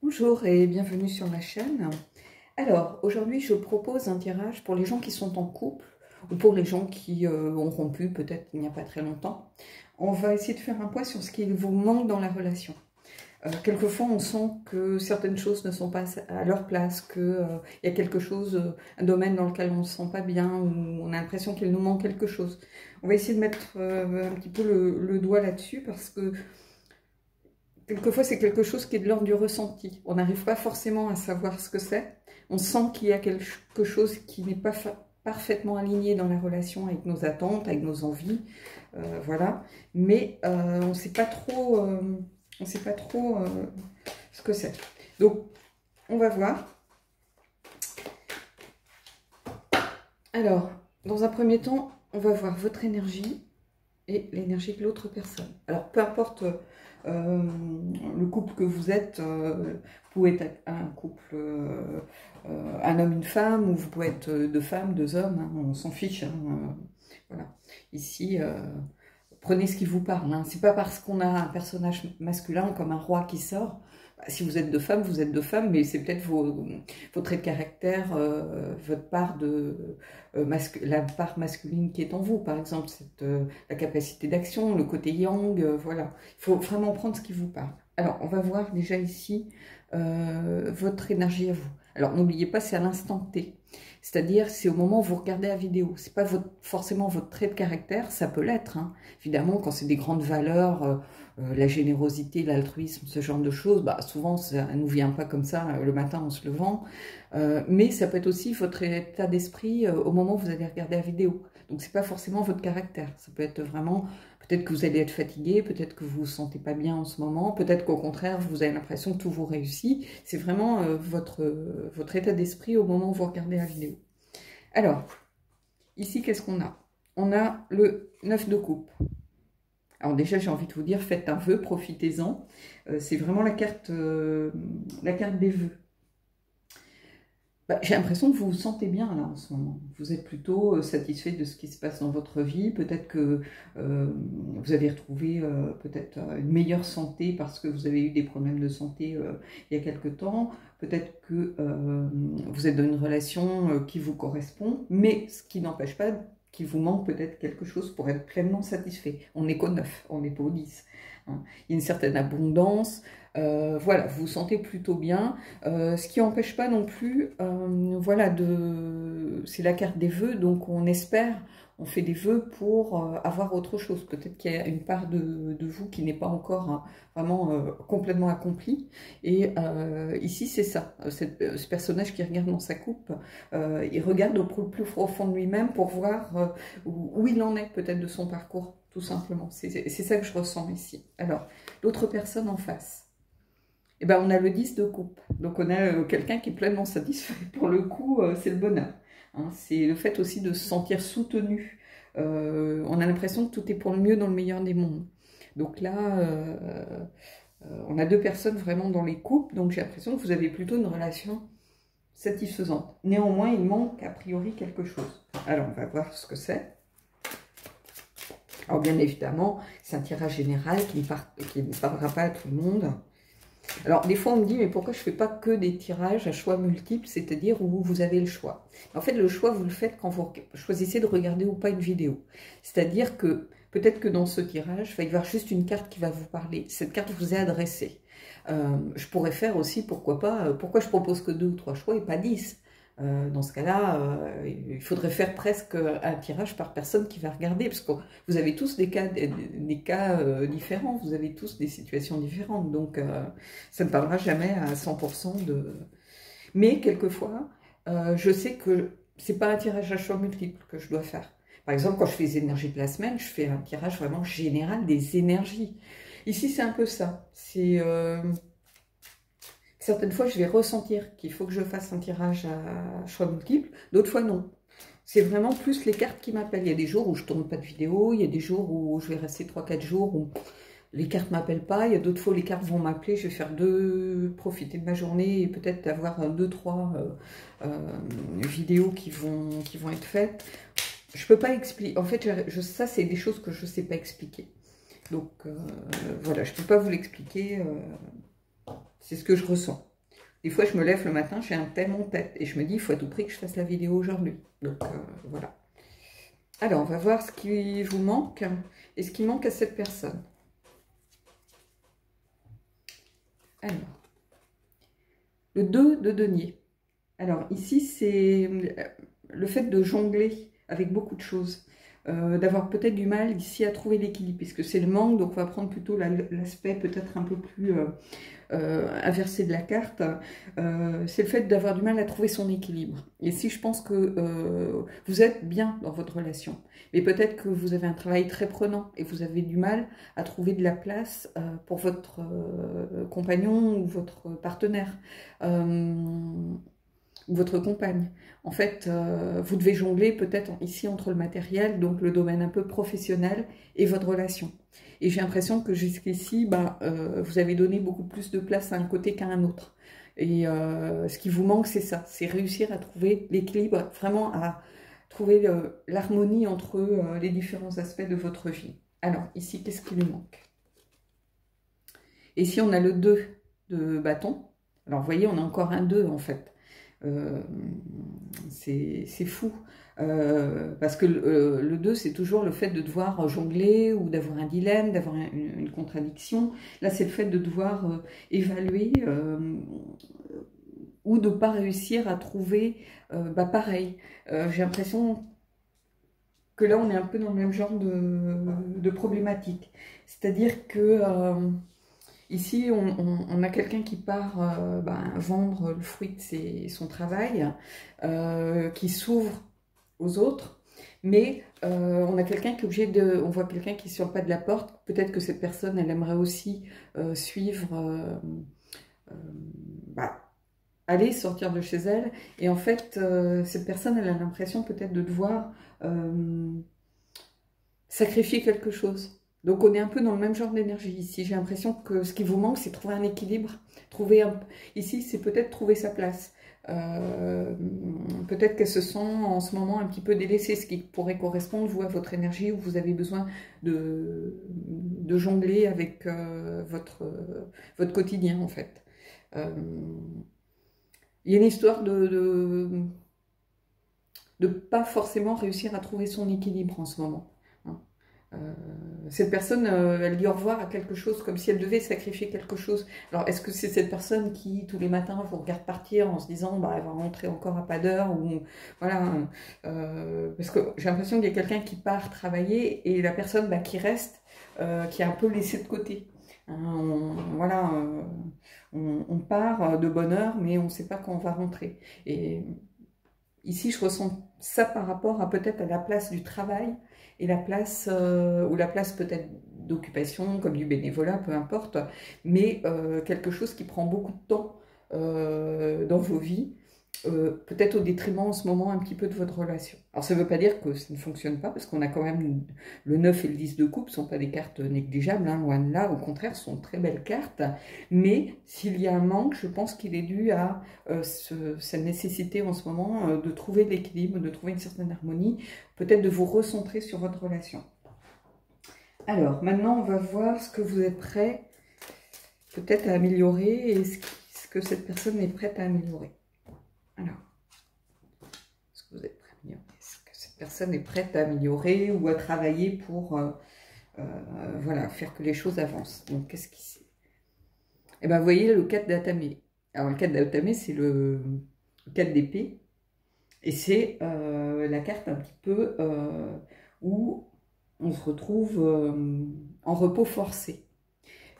Bonjour et bienvenue sur ma chaîne. Alors, aujourd'hui, je propose un tirage pour les gens qui sont en couple ou pour les gens qui ont rompu peut-être il n'y a pas très longtemps. On va essayer de faire un point sur ce qui vous manque dans la relation. Quelquefois, on sent que certaines choses ne sont pas à leur place, qu'il y a quelque chose, un domaine dans lequel on ne se sent pas bien, ou on a l'impression qu'il nous manque quelque chose. On va essayer de mettre un petit peu le doigt là-dessus parce que quelquefois, c'est quelque chose qui est de l'ordre du ressenti. On n'arrive pas forcément à savoir ce que c'est. On sent qu'il y a quelque chose qui n'est pas parfaitement aligné dans la relation avec nos attentes, avec nos envies, voilà. Mais on ne sait pas trop, ce que c'est. Donc, on va voir. Alors, dans un premier temps, on va voir votre énergie et l'énergie de l'autre personne. Alors, peu importe le couple que vous êtes, vous pouvez être un couple, un homme, une femme, ou vous pouvez être deux femmes, deux hommes, hein, on s'en fiche. Hein, voilà. Ici, prenez ce qui vous parle. Hein. C'est pas parce qu'on a un personnage masculin comme un roi qui sort. Si vous êtes deux femmes, vous êtes deux femmes, mais c'est peut-être vos traits de caractère, votre part la part masculine qui est en vous, par exemple, la capacité d'action, le côté yang, voilà. Il faut vraiment prendre ce qui vous parle. Alors, on va voir déjà ici votre énergie à vous. Alors, n'oubliez pas, c'est à l'instant T. C'est-à-dire, c'est au moment où vous regardez la vidéo. C'est pas forcément votre trait de caractère, ça peut l'être. Hein. Évidemment, quand c'est des grandes valeurs, la générosité, l'altruisme, ce genre de choses, bah, souvent, ça ne nous vient pas comme ça le matin en se levant. Mais ça peut être aussi votre état d'esprit au moment où vous allez regarder la vidéo. Donc, c'est pas forcément votre caractère. Ça peut être vraiment... Peut-être que vous allez être fatigué, peut-être que vous vous sentez pas bien en ce moment, peut-être qu'au contraire, vous avez l'impression que tout vous réussit. C'est vraiment votre état d'esprit au moment où vous regardez la vidéo. Alors, ici, qu'est-ce qu'on a? On a le 9 de coupe. Alors déjà, j'ai envie de vous dire, faites un vœu, profitez-en. C'est vraiment la carte des vœux. Bah, j'ai l'impression que vous vous sentez bien là en ce moment. Vous êtes plutôt satisfait de ce qui se passe dans votre vie. Peut-être que vous avez retrouvé peut-être une meilleure santé parce que vous avez eu des problèmes de santé il y a quelque temps. Peut-être que vous êtes dans une relation qui vous correspond, mais ce qui n'empêche pas qu'il vous manque peut-être quelque chose pour être pleinement satisfait. On n'est qu'au 9, on n'est pas au 10. Hein. Il y a une certaine abondance. Voilà, vous vous sentez plutôt bien, ce qui n'empêche pas non plus, voilà, c'est la carte des vœux, donc on espère, on fait des vœux pour avoir autre chose. Peut-être qu'il y a une part de vous qui n'est pas encore hein, vraiment complètement accomplie. Et ici, c'est ça, ce personnage qui regarde dans sa coupe, il regarde au plus profond de lui-même pour voir où il en est peut-être de son parcours, tout simplement. C'est ça que je ressens ici. Alors, l'autre personne en face. Eh ben, on a le 10 de coupe. Donc, on a quelqu'un qui est pleinement satisfait. Pour le coup, c'est le bonheur. Hein. C'est le fait aussi de se sentir soutenu. On a l'impression que tout est pour le mieux dans le meilleur des mondes. Donc là, on a deux personnes vraiment dans les couples. Donc, j'ai l'impression que vous avez plutôt une relation satisfaisante. Néanmoins, il manque a priori quelque chose. Alors, on va voir ce que c'est. Alors, bien évidemment, c'est un tirage général qui ne parlera pas à tout le monde. Alors, des fois, on me dit, mais pourquoi je ne fais pas que des tirages à choix multiples, c'est-à-dire où vous avez le choix. En fait, le choix, vous le faites quand vous choisissez de regarder ou pas une vidéo. C'est-à-dire que, peut-être que dans ce tirage, il va y avoir juste une carte qui va vous parler. Cette carte vous est adressée. Je pourrais faire aussi, pourquoi pas, pourquoi je propose que 2 ou 3 choix et pas 10 dans ce cas-là, il faudrait faire presque un tirage par personne qui va regarder, parce que vous avez tous des cas différents, vous avez tous des situations différentes, donc ça ne parlera jamais à 100% de... Mais quelquefois, je sais que c'est pas un tirage à choix multiple que je dois faire. Par exemple, quand je fais les énergies de la semaine, je fais un tirage vraiment général des énergies. Ici, c'est un peu ça, c'est... Certaines fois, je vais ressentir qu'il faut que je fasse un tirage à choix multiple. D'autres fois, non. C'est vraiment plus les cartes qui m'appellent. Il y a des jours où je ne tourne pas de vidéo. Il y a des jours où je vais rester 3-4 jours où les cartes ne m'appellent pas. Il y a d'autres fois où les cartes vont m'appeler. Je vais faire profiter de ma journée et peut-être avoir 2-3 vidéos qui vont être faites. Je ne peux pas expliquer. En fait, ça, c'est des choses que je ne sais pas expliquer. Donc, voilà, je ne peux pas vous l'expliquer. C'est ce que je ressens. Des fois, je me lève le matin, j'ai un thème en tête et je me dis, il faut à tout prix que je fasse la vidéo aujourd'hui. Donc, voilà. Alors, on va voir ce qui vous manque et ce qui manque à cette personne. Alors, le 2 de denier. Alors, ici, c'est le fait de jongler avec beaucoup de choses. D'avoir peut-être du mal ici à trouver l'équilibre, puisque c'est le manque, donc on va prendre plutôt l'aspect peut-être un peu plus inversé de la carte. C'est le fait d'avoir du mal à trouver son équilibre. Et si je pense que vous êtes bien dans votre relation, mais peut-être que vous avez un travail très prenant et vous avez du mal à trouver de la place pour votre compagnon ou votre partenaire. Ou votre compagne. En fait, vous devez jongler peut-être ici entre le matériel, donc le domaine un peu professionnel, et votre relation. Et j'ai l'impression que jusqu'ici, vous avez donné beaucoup plus de place à un côté qu'à un autre. Et ce qui vous manque, c'est ça, c'est réussir à trouver l'équilibre, vraiment à trouver l'harmonie entre les différents aspects de votre vie. Alors, ici, qu'est-ce qui lui manque? Et ici, on a le 2 de bâton. Alors, vous voyez, on a encore un 2, en fait. C'est fou parce que le 2 c'est toujours le fait de devoir jongler ou d'avoir un dilemme, d'avoir une contradiction. Là c'est le fait de devoir évaluer ou de ne pas réussir à trouver pareil. J'ai l'impression que là on est un peu dans le même genre de problématique, c'est à dire que ici, on a quelqu'un qui part vendre le fruit de son travail, qui s'ouvre aux autres, mais on a quelqu'un qui est obligé de... On voit quelqu'un qui est sur le pas de la porte, peut-être que cette personne, elle aimerait aussi suivre... aller sortir de chez elle, et en fait, cette personne, elle a l'impression peut-être de devoir sacrifier quelque chose. Donc on est un peu dans le même genre d'énergie ici. J'ai l'impression que ce qui vous manque, c'est trouver un équilibre. Ici, c'est peut-être trouver sa place. Peut-être qu'elle se sent en ce moment un petit peu délaissée, ce qui pourrait correspondre, vous, à votre énergie, où vous avez besoin de jongler avec votre quotidien, en fait. Il y a une histoire de pas forcément réussir à trouver son équilibre en ce moment. Cette personne, elle dit au revoir à quelque chose, comme si elle devait sacrifier quelque chose. Alors, est-ce que c'est cette personne qui, tous les matins, vous regarde partir en se disant, elle va rentrer encore à pas d'heure, ou voilà, parce que j'ai l'impression qu'il y a quelqu'un qui part travailler, et la personne qui reste, qui est un peu laissée de côté. Voilà, on part de bonne heure, mais on ne sait pas quand on va rentrer. Et ici, je ressens ça par rapport à peut-être à la place du travail, et la place, ou la place peut-être d'occupation, comme du bénévolat, peu importe, mais quelque chose qui prend beaucoup de temps dans vos vies, peut-être au détriment en ce moment un petit peu de votre relation. Alors ça ne veut pas dire que ça ne fonctionne pas, parce qu'on a quand même le 9 et le 10 de coupe, ce ne sont pas des cartes négligeables, hein, loin de là, au contraire, ce sont de très belles cartes, mais s'il y a un manque, je pense qu'il est dû à cette nécessité en ce moment de trouver l'équilibre, de trouver une certaine harmonie, peut-être de vous recentrer sur votre relation. Alors, maintenant, on va voir ce que vous êtes prêt peut-être à améliorer et ce que cette personne est prête à améliorer. Alors, est-ce que vous êtes prêt à améliorer? Est-ce que cette personne est prête à améliorer ou à travailler pour voilà, faire que les choses avancent? Donc, qu'est-ce qui c'est? Eh bien, vous voyez le 4 d'Atame. Alors, le 4 d'Atame, c'est le 4 d'épée. Et c'est la carte un petit peu où on se retrouve en repos forcé.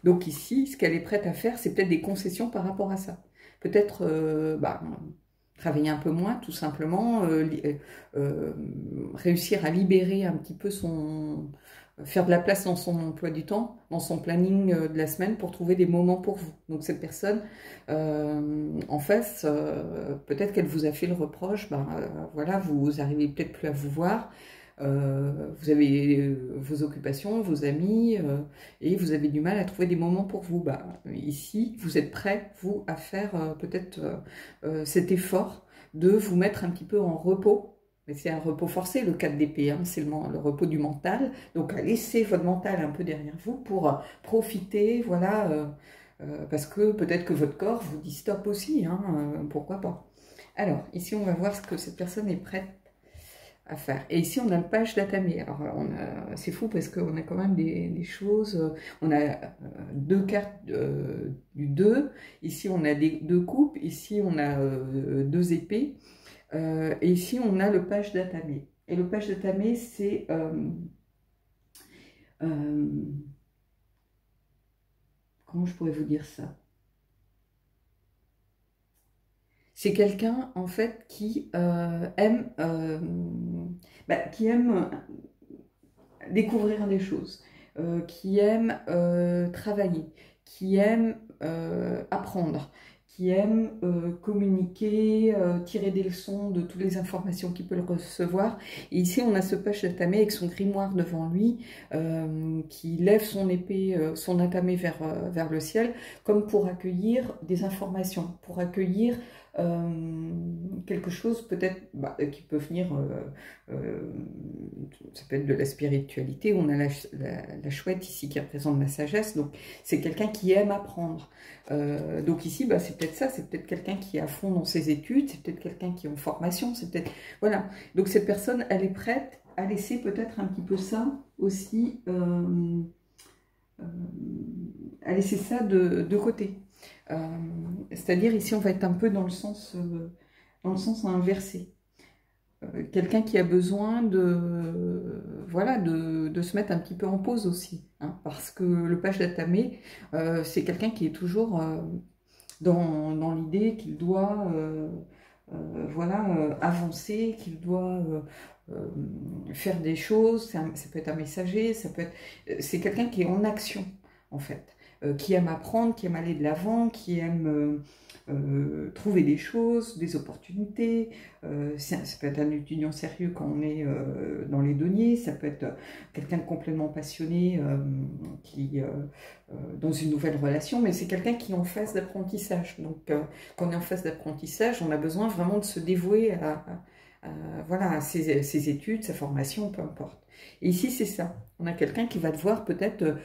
Donc ici, ce qu'elle est prête à faire, c'est peut-être des concessions par rapport à ça. Peut-être travailler un peu moins, tout simplement, réussir à libérer un petit peu faire de la place dans son emploi du temps, dans son planning de la semaine pour trouver des moments pour vous. Donc cette personne, en face, peut-être qu'elle vous a fait le reproche, voilà, vous arrivez peut-être plus à vous voir, vous avez vos occupations, vos amis, et vous avez du mal à trouver des moments pour vous. Ici, vous êtes prêt, vous, à faire peut-être cet effort de vous mettre un petit peu en repos. Mais c'est un repos forcé, le 4 d'épée, hein, c'est le repos du mental. Donc, à laisser votre mental un peu derrière vous pour profiter, voilà, Parce que peut-être que votre corps vous dit stop aussi, hein, pourquoi pas. Alors, ici, on va voir ce que cette personne est prête à faire. Et ici, on a le page d'Atame. Alors, c'est fou parce qu'on a quand même des choses. On a deux cartes du 2. Ici, on a deux coupes. Ici, on a deux épées. Et ici, on a le page d'Atame. Et le page d'Atame, c'est... comment je pourrais vous dire ça? C'est quelqu'un, en fait, qui qui aime découvrir des choses, qui aime travailler, qui aime apprendre, qui aime communiquer, tirer des leçons de toutes les informations qu'il peut recevoir. Et ici, on a ce page d'Atame avec son grimoire devant lui, qui lève son épée, son Atame vers le ciel, comme pour accueillir des informations, pour accueillir quelque chose peut-être qui peut venir, ça peut être de la spiritualité. On a la chouette ici qui représente la sagesse, donc c'est quelqu'un qui aime apprendre. Donc ici, c'est peut-être ça, c'est peut-être quelqu'un qui est à fond dans ses études, c'est peut-être quelqu'un qui est en formation, c'est peut-être... Voilà, donc cette personne, elle est prête à laisser peut-être un petit peu ça aussi, à laisser ça de côté. C'est-à-dire ici, on va être un peu dans le sens inversé. Quelqu'un qui a besoin voilà, de se mettre un petit peu en pause aussi, hein, parce que le page d'Atame, c'est quelqu'un qui est toujours dans l'idée qu'il doit voilà, avancer, qu'il doit faire des choses. Ça peut être un messager, c'est quelqu'un qui est en action, en fait, qui aime apprendre, qui aime aller de l'avant, qui aime trouver des choses, des opportunités. Ça peut être un étudiant sérieux quand on est dans les deniers, ça peut être quelqu'un de complètement passionné qui dans une nouvelle relation, mais c'est quelqu'un qui est en phase d'apprentissage. Donc quand on est en phase d'apprentissage, on a besoin vraiment de se dévouer voilà, à ses études, sa formation, peu importe. Et ici, c'est ça. On a quelqu'un qui va devoir peut-être,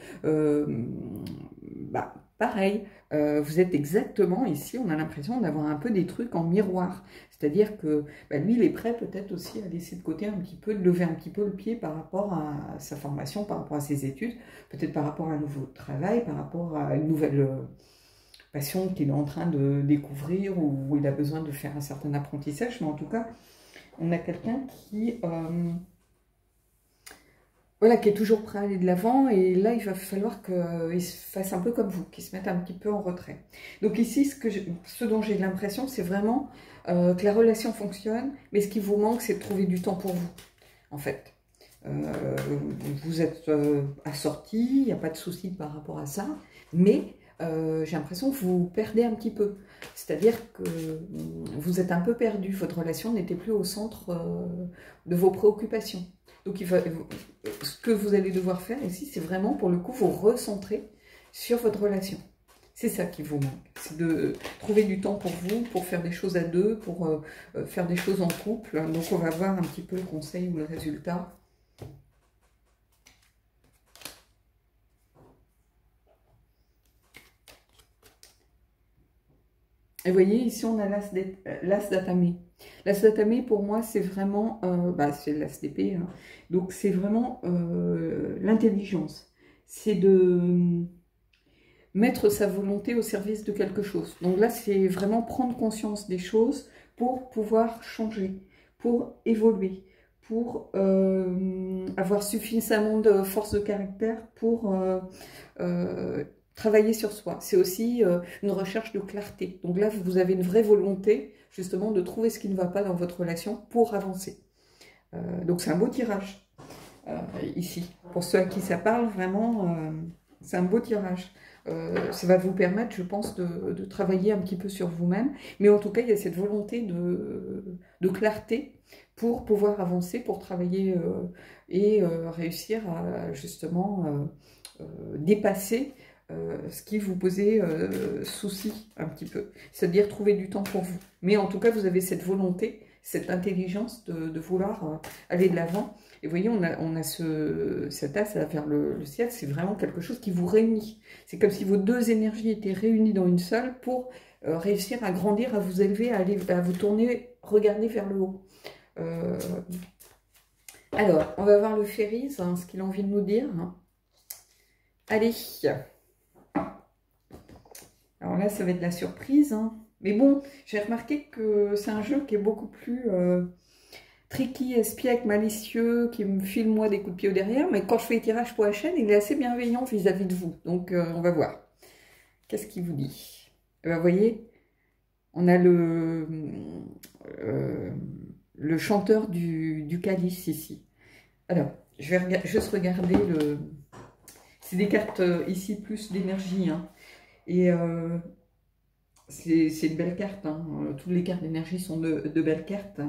pareil, vous êtes exactement ici, on a l'impression d'avoir un peu des trucs en miroir. C'est-à-dire que lui, il est prêt peut-être aussi à laisser de côté un petit peu, de lever un petit peu le pied par rapport à sa formation, par rapport à ses études, peut-être par rapport à un nouveau travail, par rapport à une nouvelle passion qu'il est en train de découvrir ou où il a besoin de faire un certain apprentissage. Mais en tout cas, on a quelqu'un qui... voilà, qui est toujours prêt à aller de l'avant, et là, il va falloir qu'il se fasse un peu comme vous, qu'il se mette un petit peu en retrait. Donc ici, ce dont j'ai l'impression, c'est vraiment que la relation fonctionne, mais ce qui vous manque, c'est de trouver du temps pour vous, en fait. Vous êtes assorti, il n'y a pas de souci par rapport à ça, mais j'ai l'impression que vous perdez un petit peu. C'est-à-dire que vous êtes un peu perdu, votre relation n'était plus au centre de vos préoccupations. Donc ce que vous allez devoir faire ici, c'est vraiment pour le coup vous recentrer sur votre relation. C'est ça qui vous manque, c'est de trouver du temps pour vous, pour faire des choses à deux, pour faire des choses en couple. Donc on va voir un petit peu le conseil ou le résultat. Et vous voyez, ici on a l'as d'Atame. L'as d'Atame, pour moi, c'est vraiment, c'est l'as d'épée, hein. Donc c'est vraiment l'intelligence. C'est de mettre sa volonté au service de quelque chose. Donc là, c'est vraiment prendre conscience des choses pour pouvoir changer, pour évoluer, pour avoir suffisamment de force de caractère pour... travailler sur soi. C'est aussi une recherche de clarté. Donc là, vous avez une vraie volonté, justement, de trouver ce qui ne va pas dans votre relation pour avancer. Donc c'est un beau tirage, ici. Pour ceux à qui ça parle, vraiment, c'est un beau tirage. Ça va vous permettre, je pense, de travailler un petit peu sur vous-même. Mais en tout cas, il y a cette volonté de clarté pour pouvoir avancer, pour travailler et réussir à, justement, dépasser ce qui vous posait souci un petit peu, c'est-à-dire trouver du temps pour vous. Mais en tout cas, vous avez cette volonté cette intelligence de vouloir aller de l'avant. Et vous voyez, on a cet as là vers le ciel, c'est vraiment quelque chose qui vous réunit. C'est comme si vos deux énergies étaient réunies dans une seule pour réussir à grandir, à vous élever, à vous tourner, regarder vers le haut. Alors, on va voir le Féris, hein, ce qu'il a envie de nous dire. Hein. Allez. Alors là, ça va être la surprise. Hein. Mais bon, j'ai remarqué que c'est un jeu qui est beaucoup plus tricky, espiègle, malicieux, qui me file moi des coups de pied au derrière. Mais quand je fais les tirages pour la chaîne, il est assez bienveillant vis-à-vis de vous. Donc, on va voir. Qu'est-ce qu'il vous dit? Vous voyez, on a le chanteur du calice ici. Alors, je vais juste regarder le... C'est des cartes ici plus d'énergie. Hein. Et c'est une belle carte. Hein. Toutes les cartes d'énergie sont de belles cartes.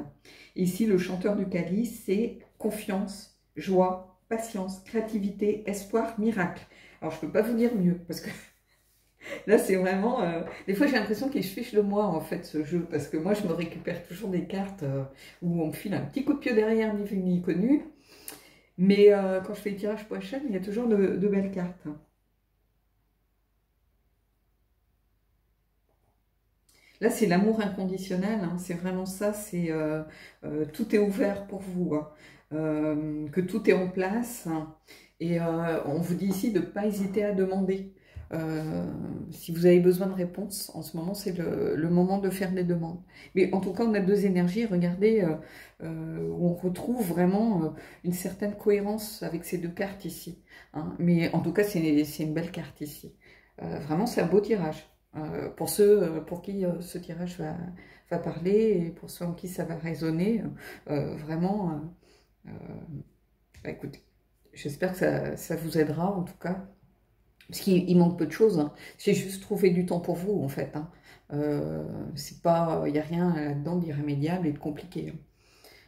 Ici, le chanteur du calice, c'est confiance, joie, patience, créativité, espoir, miracle. Alors, je ne peux pas vous dire mieux parce que là, c'est vraiment... Des fois, j'ai l'impression qu'il se fiche de moi, en fait, ce jeu. Parce que moi, je me récupère toujours des cartes où on me file un petit coup de pied derrière, ni vu ni connu. Mais quand je fais les tirages pour la chaîne, il y a toujours de belles cartes. Là, c'est l'amour inconditionnel. Hein. C'est vraiment ça. C'est tout est ouvert pour vous. Hein. Que tout est en place. Hein. Et on vous dit ici de ne pas hésiter à demander. Si vous avez besoin de réponses, en ce moment, c'est le moment de faire des demandes. Mais en tout cas, on a deux énergies. Regardez, où on retrouve vraiment une certaine cohérence avec ces deux cartes ici. Hein. Mais en tout cas, c'est une belle carte ici. Vraiment, c'est un beau tirage. Pour ceux pour qui ce tirage va parler et pour ceux en qui ça va résonner, vraiment, bah, écoutez, j'espère que ça vous aidera en tout cas. Parce qu'il manque peu de choses. Hein. J'ai juste trouvé du temps pour vous, en fait. Hein. C'est pas, il n'y a rien là-dedans d'irrémédiable et de compliqué. Hein.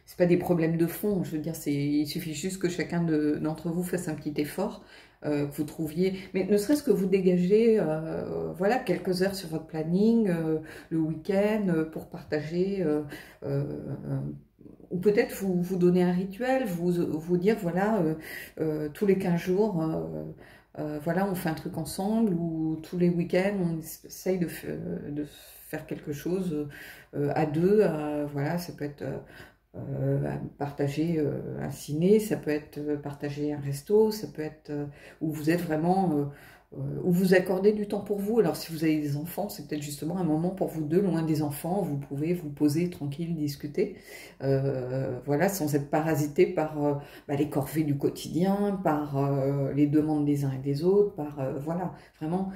C'est pas des problèmes de fond. Je veux dire, il suffit juste que chacun d'entre vous fasse un petit effort, que vous trouviez. Mais ne serait-ce que vous dégagez, voilà, quelques heures sur votre planning, le week-end, pour partager. Ou peut-être vous donner un rituel, vous dire, voilà, tous les 15 jours... voilà, on fait un truc ensemble ou tous les week-ends, on essaye de faire quelque chose à deux. Voilà, ça peut être partager un ciné, ça peut être partager un resto, ça peut être où vous êtes vraiment, où vous accordez du temps pour vous. Alors si vous avez des enfants, c'est peut-être justement un moment pour vous deux, loin des enfants, vous pouvez vous poser tranquille, discuter, voilà, sans être parasité par les corvées du quotidien, par les demandes des uns et des autres, par, voilà, vraiment,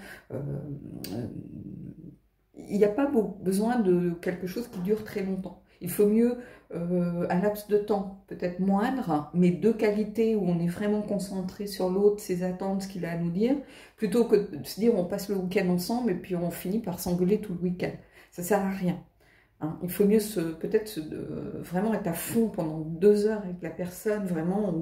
il n'y a pas besoin de quelque chose qui dure très longtemps. Il faut mieux un laps de temps peut-être moindre, mais de qualité où on est vraiment concentré sur l'autre, ses attentes, ce qu'il a à nous dire, plutôt que de se dire on passe le week-end ensemble et puis on finit par s'engueuler tout le week-end. Ça ne sert à rien. Hein. Il faut mieux peut-être vraiment être à fond pendant 2 heures avec la personne, vraiment,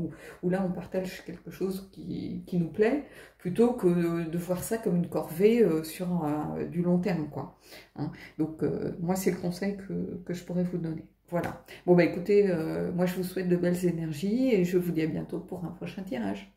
où là on partage quelque chose qui nous plaît, plutôt que de voir ça comme une corvée sur du long terme, quoi. Hein. Donc moi c'est le conseil que je pourrais vous donner. Voilà. Bon bah écoutez, moi je vous souhaite de belles énergies et je vous dis à bientôt pour un prochain tirage.